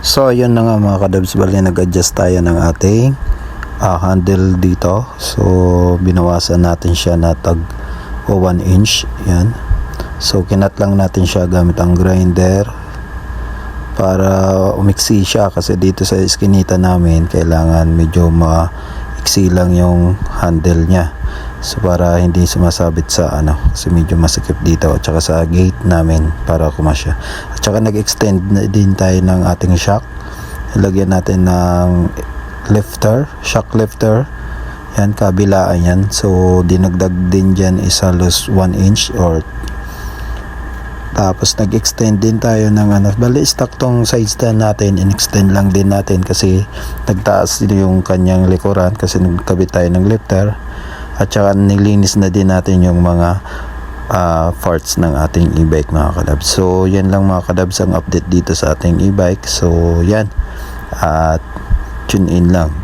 So ayun na nga mga kadabs, bali nag-adjust tayo ng ating handle dito. So binawasan natin siya na tag 1 inch. Yan. So kinat lang natin siya gamit ang grinder para umiksi siya, kasi dito sa iskinita namin kailangan medyo maiksi lang yung handle niya. So para hindi sumasabit sa kasi medyo masikip dito at saka sa gate namin para kumasya. At saka nag-extend na din tayo ng ating shock. Ilagyan natin ng lifter, shock lifter. Yan, kabilaan yan. So dinagdag din dyan is halos 1 inch or tapos nag-extend din tayo ng bali stock tong side stand natin, in-extend lang din natin kasi nagtaas din yung kanyang likuran kasi nagkabit tayo ng lifter. At saka nilinis na din natin yung mga parts ng ating e-bike mga kadabs. So yan lang mga kadabs ang update dito sa ating e-bike. So yan, at tune in lang.